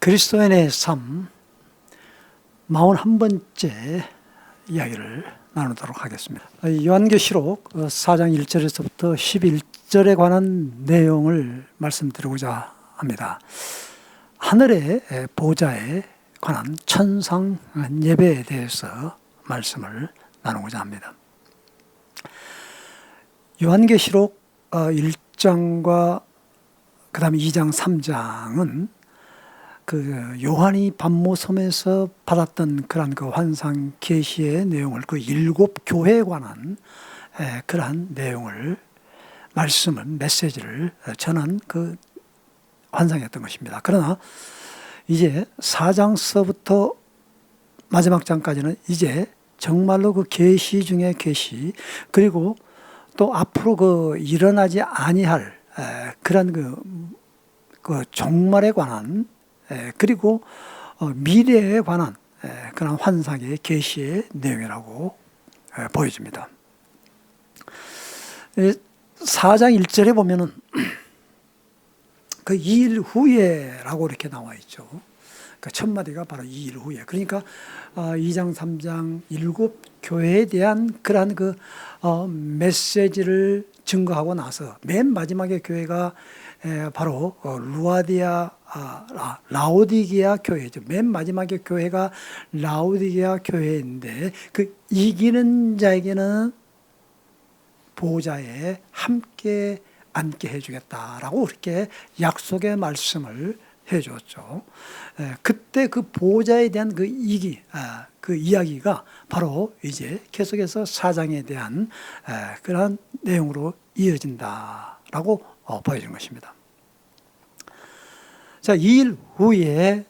그리스도인의 삶 41번째 이야기를 나누도록 하겠습니다. 요한계시록 4장 1절에서부터 11절에 관한 내용을 말씀드리고자 합니다. 하늘의 보좌에 관한 천상 예배에 대해서 말씀을 나누고자 합니다. 요한계시록 1장과 그 다음에 2장, 3장은 그 요한이 반모섬에서 받았던 그러한 그 환상 계시의 내용을 그 7 교회에 관한 그러한 내용을 말씀을 메시지를 전한 그 환상이었던 것입니다. 그러나 이제 4장서부터 마지막 장까지는 이제 정말로 그 계시 중에 계시, 그리고 또 앞으로 그 일어나지 아니할 그런 그 종말에 관한, 그리고 미래에 관한 그런 환상의 계시의 내용이라고 보여집니다. 4장 1절에 보면은 그 2일 후에라고 이렇게 나와 있죠. 그 첫 마디가 바로 2일 후에. 그러니까 2장, 3장 7 교회에 대한 그러한 그 메시지를 증거하고 나서 맨 마지막에 교회가 바로 라오디게아 교회죠. 맨 마지막에 교회가 라오디게아 교회인데, 그 이기는 자에게는 보좌에 함께 앉게 해주겠다라고 그렇게 약속의 말씀을 해줬죠. 그때 그 보좌에 대한 그 이야기가 바로 이제 계속해서 4장에 대한 그러한 내용으로 이어진다라고 보여준 것입니다. 자, 2일 후에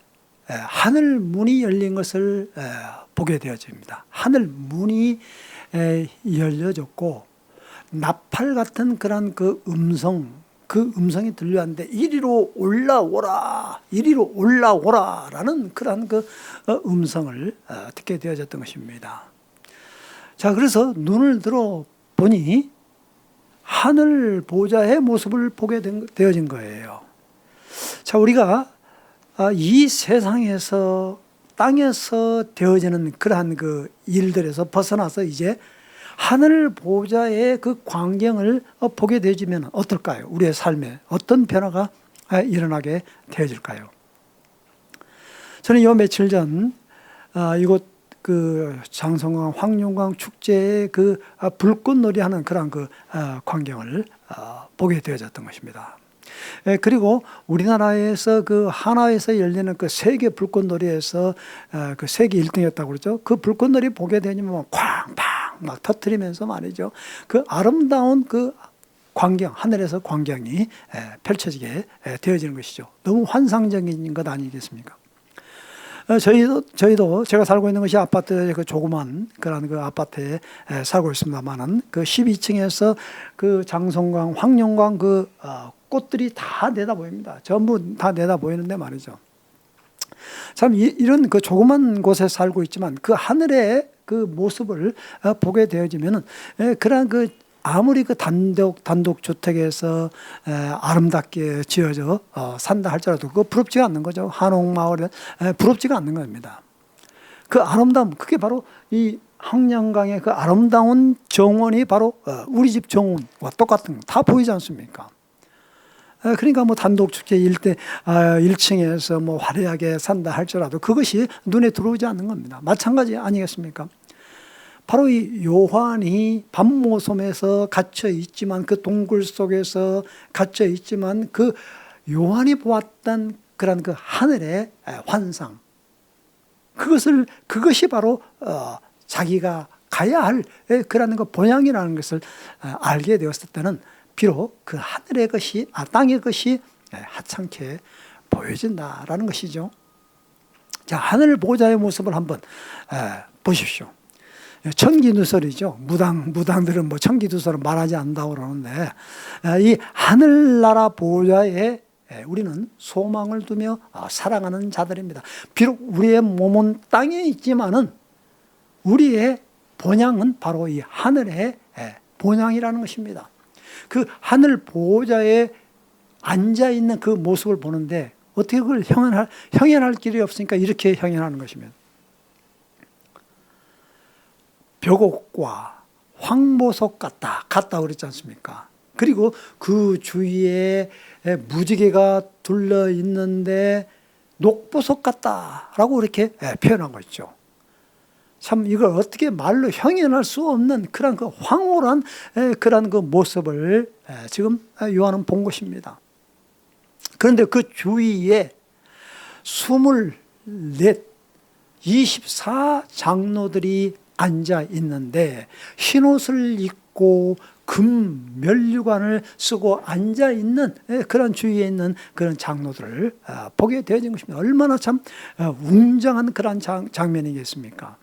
하늘 문이 열린 것을 보게 되어집니다. 하늘 문이 열려졌고 나팔 같은 그런 그 음성이 들려왔는데 이리로 올라오라, 이리로 올라오라라는 그런 그 음성을 듣게 되어졌던 것입니다. 자, 그래서 눈을 들어 보니 하늘 보좌의 모습을 보게 되어진 거예요. 자, 우리가 이 세상에서 땅에서 되어지는 그러한 그 일들에서 벗어나서 이제 하늘 보좌의 그 광경을 보게 되어지면 어떨까요? 우리의 삶에 어떤 변화가 일어나게 되어질까요? 저는 요 며칠 전 이곳 그 장성강 황룡강 축제의 그 불꽃놀이 하는 그런 그 광경을 보게 되어졌던 것입니다. 그리고 우리나라에서 그 하나에서 열리는 그 세계 불꽃놀이에서 그 세계 1등이었다고 그러죠. 그 불꽃놀이 보게 되면 쾅팡 막 터뜨리면서 말이죠. 그 아름다운 그 광경, 하늘에서 광경이 펼쳐지게 되어지는 것이죠. 너무 환상적인 것 아니겠습니까? 저희도 제가 살고 있는 것이 아파트 그 조그만 그런 그 아파트에 살고 있습니다만은 그 12층에서 그 장성강, 황룡강 그 꽃들이 다 내다 보입니다. 전부 다 내다 보이는데 말이죠. 참 이런 그 조그만 곳에 살고 있지만 그 하늘의 그 모습을 보게 되어지면은 그런 그 아무리 그 단독 주택에서 아름답게 지어져 산다 할지라도 그거 부럽지가 않는 거죠. 한옥마을은 부럽지가 않는 겁니다. 그 아름다움, 그게 바로 이 한량강의 그 아름다운 정원이 바로 우리 집 정원과 똑같은 거 다 보이지 않습니까? 그러니까 뭐 단독축제 1층에서 뭐 화려하게 산다 할지라도 그것이 눈에 들어오지 않는 겁니다. 마찬가지 아니겠습니까? 바로 이 요한이 반모섬에서 갇혀 있지만, 그 동굴 속에서 갇혀 있지만, 그 요한이 보았던 그런 그 하늘의 환상, 그것이 바로 자기가 가야 할 그런 그 본향이라는 것을 알게 되었을 때는 비록 그 하늘의 것이, 땅의 것이 하찮게 보여진다라는 것이죠. 자, 하늘 보좌의 모습을 한번 보십시오. 천기누설이죠. 무당들은 뭐 천기누설은 말하지 않는다고 그러는데, 이 하늘나라 보좌에 우리는 소망을 두며 살아가는 자들입니다. 비록 우리의 몸은 땅에 있지만은 우리의 본향은 바로 이 하늘의 본향이라는 것입니다. 그 하늘 보좌에 앉아있는 그 모습을 보는데 어떻게 그걸 형연할 길이 없으니까 이렇게 형연하는 것이면 벽옥과 황보석 같다 그랬지 않습니까? 그리고 그 주위에 무지개가 둘러 있는데 녹보석 같다라고 이렇게 표현한 거죠. 참 이걸 어떻게 말로 형연할 수 없는 그런 그 황홀한 그런 그 모습을 지금 요한은 본 것입니다. 그런데 그 주위에 24장로들이 앉아 있는데 흰옷을 입고 금 면류관을 쓰고 앉아 있는 그런 주위에 있는 그런 장로들을 보게 되어진 것입니다. 얼마나 참 웅장한 그런 장면이겠습니까?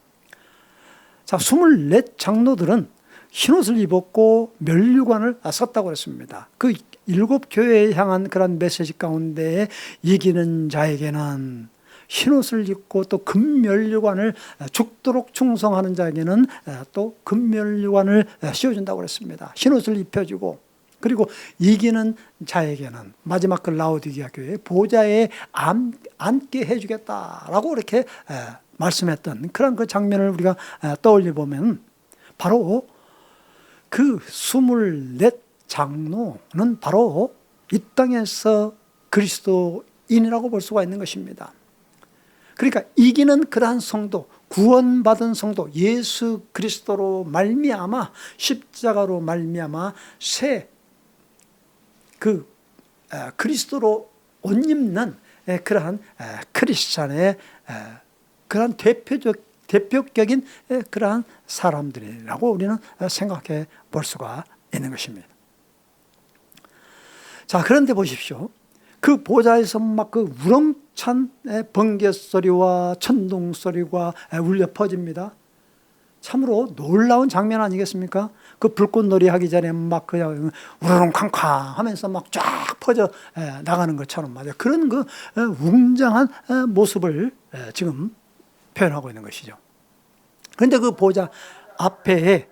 자, 24장로들은 흰옷을 입었고 면류관을 썼다고 했습니다. 그 7교회에 향한 그런 메시지 가운데 이기는 자에게는 흰옷을 입고 또 금면류관을 죽도록 충성하는 자에게는 또 금면류관을 씌워준다고 했습니다. 흰옷을 입혀주고 그리고 이기는 자에게는 마지막 그 라오디게아 교회 보좌에 앉게 해주겠다라고 이렇게 말씀했던 그런 그 장면을 우리가 떠올려 보면 바로 그 24장로는 바로 이 땅에서 그리스도인이라고 볼 수가 있는 것입니다. 그러니까 이기는 그러한 성도, 구원받은 성도, 예수 그리스도로 말미암아 십자가로 말미암아 새 그리스도로 옷 입는 그러한 크리스찬의 그러한 대표격인 그러한 사람들이라고 우리는 생각해 볼 수가 있는 것입니다. 자, 그런데 보십시오. 그 보좌에서 막 그 우렁찬 번개 소리와 천둥 소리가 울려 퍼집니다. 참으로 놀라운 장면 아니겠습니까? 그 불꽃놀이 하기 전에 막 그냥 우르릉쾅쾅 하면서 막 쫙 퍼져 나가는 것처럼 말이야. 그런 그 웅장한 모습을 지금 표현하고 있는 것이죠. 그런데 그 보좌 앞에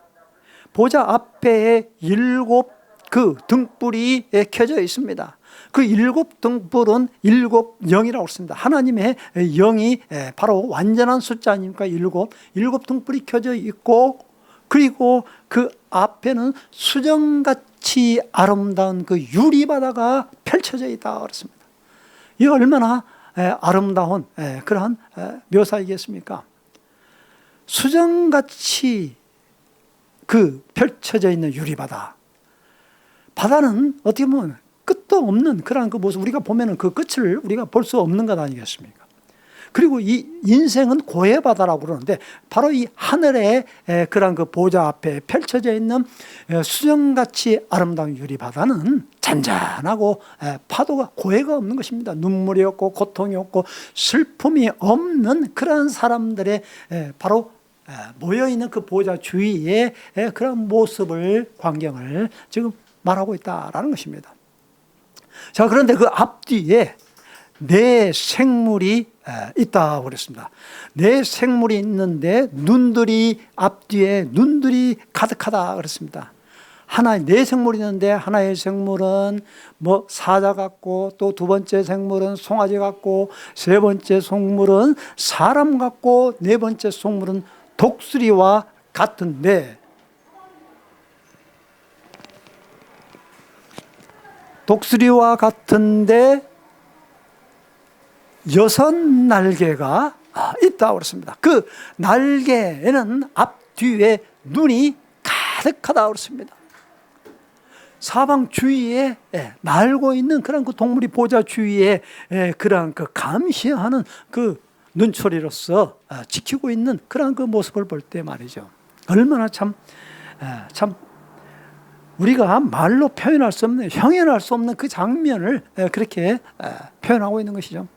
7 그 등불이 켜져 있습니다. 그 7 등불은 7 영이라고 했습니다. 하나님의 영이 바로 완전한 숫자 아닙니까? 7 등불이 켜져 있고 그리고 그 앞에는 수정같이 아름다운 그 유리바다가 펼쳐져 있다 그랬습니다. 이 얼마나 아름다운 그러한 묘사이겠습니까? 수정같이 그 펼쳐져 있는 유리바다. 바다는 어떻게 보면 끝도 없는 그런 그 모습, 우리가 보면은 그 끝을 우리가 볼 수 없는 것 아니겠습니까? 그리고 이 인생은 고해바다라고 그러는데 바로 이 하늘의 그런 그 보좌 앞에 펼쳐져 있는 수정같이 아름다운 유리바다는 잔잔하고 파도가 고해가 없는 것입니다. 눈물이 없고 고통이 없고 슬픔이 없는 그런 사람들의 바로 모여있는 그 보좌 주위에 그런 모습을 광경을 지금 말하고 있다라는 것입니다. 자, 그런데 그 앞뒤에 네 생물이 있다고 그랬습니다. 네 생물이 있는데 눈들이 앞뒤에 눈들이 가득하다 그랬습니다. 하나의 네 생물이 있는데 하나의 생물은 뭐 사자 같고 또 두 번째 생물은 송아지 같고 세 번째 생물은 사람 같고 네 번째 생물은 독수리와 같은데 독수리와 같은데 6 날개가 있다고 그랬습니다. 그 날개에는 앞뒤에 눈이 가득하다고 그랬습니다. 사방 주위에 날고 있는 그런 그 동물이 보좌 주위에 그런 그 감시하는 그 눈초리로서 지키고 있는 그런 그 모습을 볼 때 말이죠. 얼마나 참 우리가 말로 표현할 수 없는, 형연할 수 없는 그 장면을 그렇게 표현하고 있는 것이죠.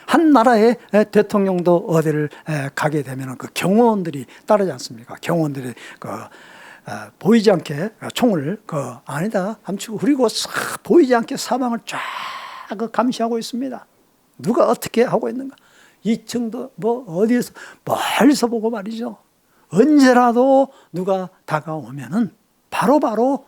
한 나라의 대통령도 어디를 가게 되면 그 경호원들이 따르지 않습니까? 경호원들이 보이지 않게 총을 안에다 감추고 그리고 보이지 않게 사방을 쫙 감시하고 있습니다. 누가 어떻게 하고 있는가? 2층도 뭐 어디에서 멀리서 보고 말이죠. 언제라도 누가 다가오면은 바로바로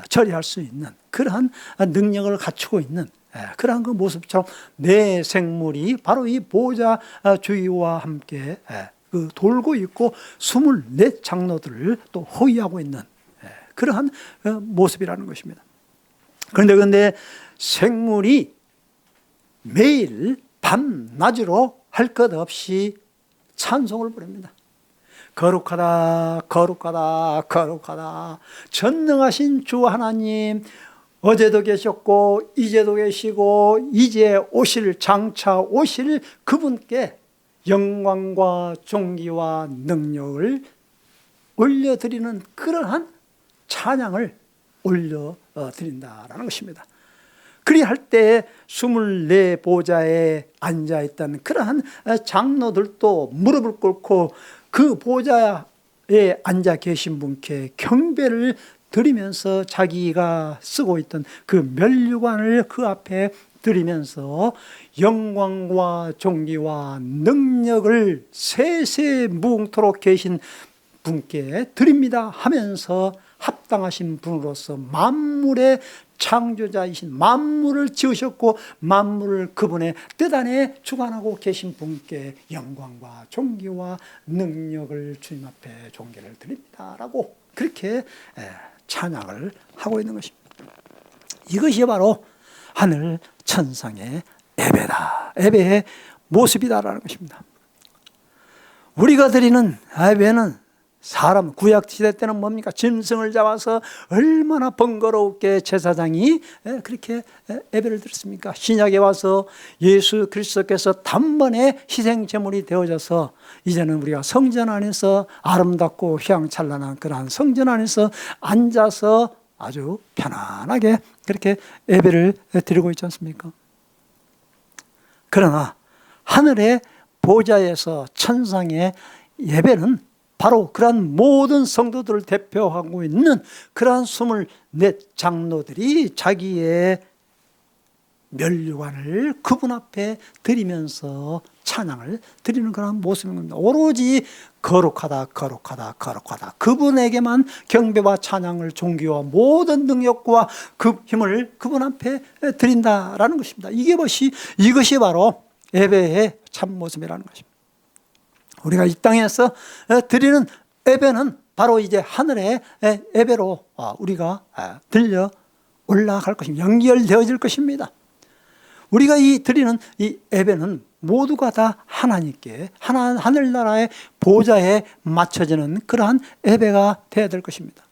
처리할 수 있는 그러한 능력을 갖추고 있는 그러한 그 모습처럼 내 생물이 바로 이 보좌 주위와 함께 그 돌고 있고 24 장로들을 또 호위하고 있는 그러한 모습이라는 것입니다. 그런데 생물이 매일 밤낮으로 할 것 없이 찬송을 부릅니다. 거룩하다 거룩하다 거룩하다 전능하신 주 하나님, 어제도 계셨고 이제도 계시고 이제 오실 장차 오실 그분께 영광과 존귀와 능력을 올려드리는 그러한 찬양을 올려드린다라는 것입니다. 그리할 때 24 보좌에 앉아있던 그러한 장로들도 무릎을 꿇고 그 보좌에 앉아 계신 분께 경배를 드리면서 자기가 쓰고 있던 그 면류관을 그 앞에 드리면서 영광과 존귀와 능력을 세세무궁토록 계신 분께 드립니다 하면서 합당하신 분으로서 만물의 창조자이신, 만물을 지으셨고 만물을 그분의 뜻 안에 주관하고 계신 분께 영광과 존귀와 능력을 주님 앞에 존귀를 드립니다라고 그렇게 찬양을 하고 있는 것입니다. 이것이 바로 하늘 천상의 예배다, 예배의 모습이다라는 것입니다. 우리가 드리는 예배는 사람 구약시대 때는 뭡니까? 짐승을 잡아서 얼마나 번거롭게 제사장이 그렇게 예배를 드렸습니까? 신약에 와서 예수 그리스도께서 단번에 희생제물이 되어져서 이제는 우리가 성전 안에서 아름답고 휘황찬란한 그러한 성전 안에서 앉아서 아주 편안하게 그렇게 예배를 드리고 있지 않습니까? 그러나 하늘의 보좌에서 천상의 예배는 바로 그러한 모든 성도들을 대표하고 있는 그러한 24 장로들이 자기의 면류관을 그분 앞에 드리면서 찬양을 드리는 그런 모습인 겁니다. 오로지 거룩하다 거룩하다 거룩하다 그분에게만 경배와 찬양을 존귀와 모든 능력과 그 힘을 그분 앞에 드린다라는 것입니다. 이것이 바로 예배의 참 모습이라는 것입니다. 우리가 이 땅에서 드리는 예배는 바로 이제 하늘의 예배로 우리가 들려 올라갈 것입니다. 연결되어질 것입니다. 우리가 드리는 이 예배는 모두가 다 하나님께 하늘나라의 보좌에 맞춰지는 그러한 예배가 되어야 될 것입니다.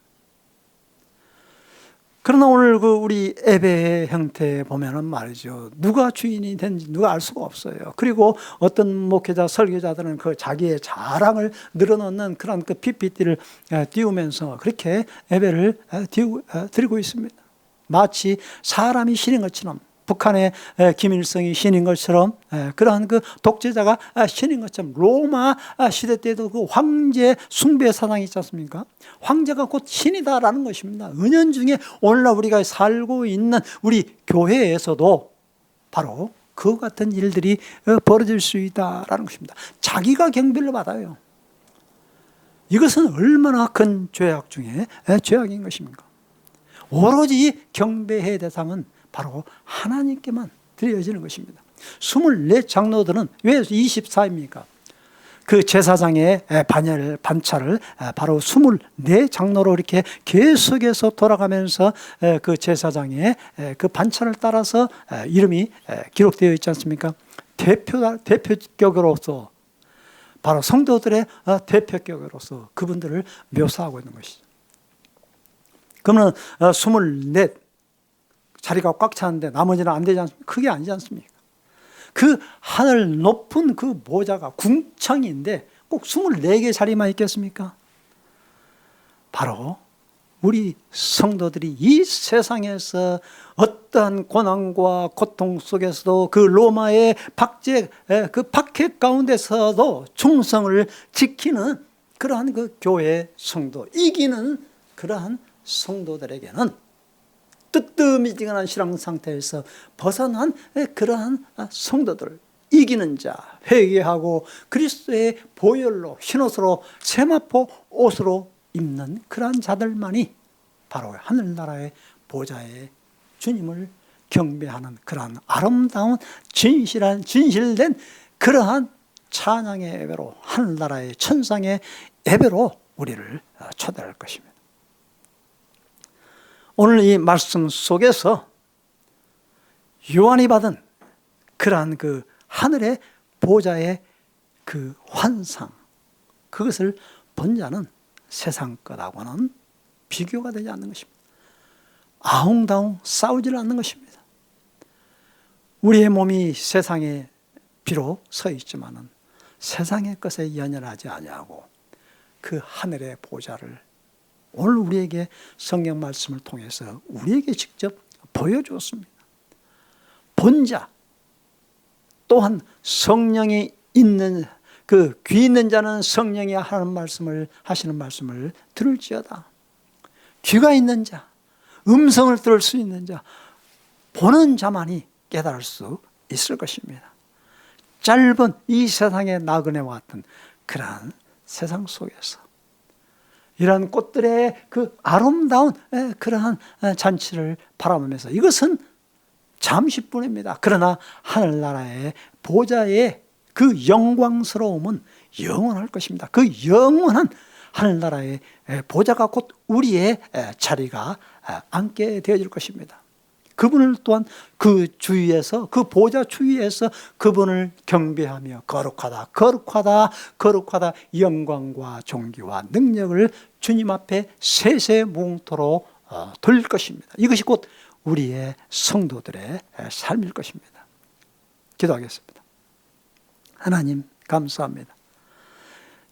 그러나 오늘 우리 예배의 형태에 보면은 말이죠, 누가 주인이 된지 누가 알 수가 없어요. 그리고 어떤 목회자 설교자들은 그 자기의 자랑을 늘어놓는 그런 그 PPT를 띄우면서 그렇게 예배를 드리고 있습니다. 마치 사람이 신인 것처럼, 북한의 김일성이 신인 것처럼, 그러한 그 독재자가 신인 것처럼, 로마 시대 때도 그 황제 숭배 사상이 있지 않습니까? 황제가 곧 신이다라는 것입니다. 은연중에 오늘날 우리가 살고 있는 우리 교회에서도 바로 그 같은 일들이 벌어질 수 있다라는 것입니다. 자기가 경배를 받아요. 이것은 얼마나 큰 죄악 중에 죄악인 것입니까? 오로지 경배의 대상은 바로 하나님께만 드려지는 것입니다. 24 장로들은 왜 24입니까? 그 제사장의 반차를 바로 24 장로로 이렇게 계속해서 돌아가면서 그 제사장의 그 반차를 따라서 이름이 기록되어 있지 않습니까? 대표격으로서 바로 성도들의 대표격으로서 그분들을 묘사하고 있는 것이죠. 그러면 24 자리가 꽉 차는데 나머지는 안 되지 않습니까? 그게 아니지 않습니까? 그 하늘 높은 그 보좌가 궁창인데 꼭 24개 자리만 있겠습니까? 바로 우리 성도들이 이 세상에서 어떠한 고난과 고통 속에서도 그 로마의 박제, 그 박해 가운데서도 충성을 지키는 그러한 그 교회 성도, 이기는 그러한 성도들에게는 뜨뜻미지근한 신앙 상태에서 벗어난 그러한 성도들, 이기는 자, 회개하고 그리스도의 보혈로 흰옷으로 세마포 옷으로 입는 그러한 자들만이 바로 하늘나라의 보좌에 주님을 경배하는 그러한 아름다운 진실된 그러한 찬양의 예배로, 하늘나라의 천상의 예배로 우리를 초대할 것입니다. 오늘 이 말씀 속에서 요한이 받은 그러한 그 하늘의 보좌의 그 환상, 그것을 본 자는 세상 것하고는 비교가 되지 않는 것입니다. 아웅다웅 싸우지를 않는 것입니다. 우리의 몸이 세상에 비록 서 있지만은 세상의 것에 연연하지 아니하고 그 하늘의 보좌를 오늘 우리에게 성경 말씀을 통해서 우리에게 직접 보여주었습니다. 본자 또한 성령이 있는 그 귀 있는 자는 성령이 하시는 말씀을 들을지어다. 귀가 있는 자, 음성을 들을 수 있는 자, 보는 자만이 깨달을 수 있을 것입니다. 짧은 이 세상의 나그네와 같은 그러한 세상 속에서 이러한 꽃들의 그 아름다운 그러한 잔치를 바라보면서 이것은 잠시뿐입니다. 그러나 하늘나라의 보좌의 그 영광스러움은 영원할 것입니다. 그 영원한 하늘나라의 보좌가 곧 우리의 자리가 앉게 되어질 것입니다. 그분을 또한 그 주위에서, 그 보좌 주위에서 그분을 경배하며 거룩하다, 거룩하다, 거룩하다 영광과 존귀와 능력을 주님 앞에 세세무궁토록 돌릴 것입니다. 이것이 곧 우리의 성도들의 삶일 것입니다. 기도하겠습니다. 하나님 감사합니다.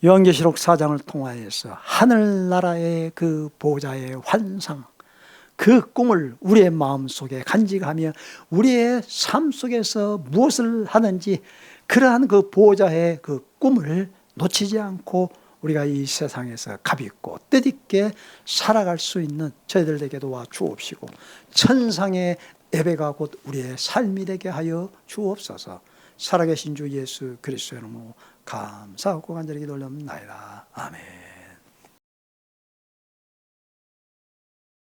요한계시록 4장을 통하여서 하늘나라의 그 보좌의 환상, 그 꿈을 우리의 마음속에 간직하며 우리의 삶 속에서 무엇을 하는지 그러한 그 보좌의 그 꿈을 놓치지 않고 우리가 이 세상에서 값있고 뜻있게 살아갈 수 있는 저희들에게 도와 주옵시고 천상의 예배가 곧 우리의 삶이 되게 하여 주옵소서. 살아계신 주 예수 그리스도의 이름으로 감사하고 간절히 기도 올려옵나이다. 아멘.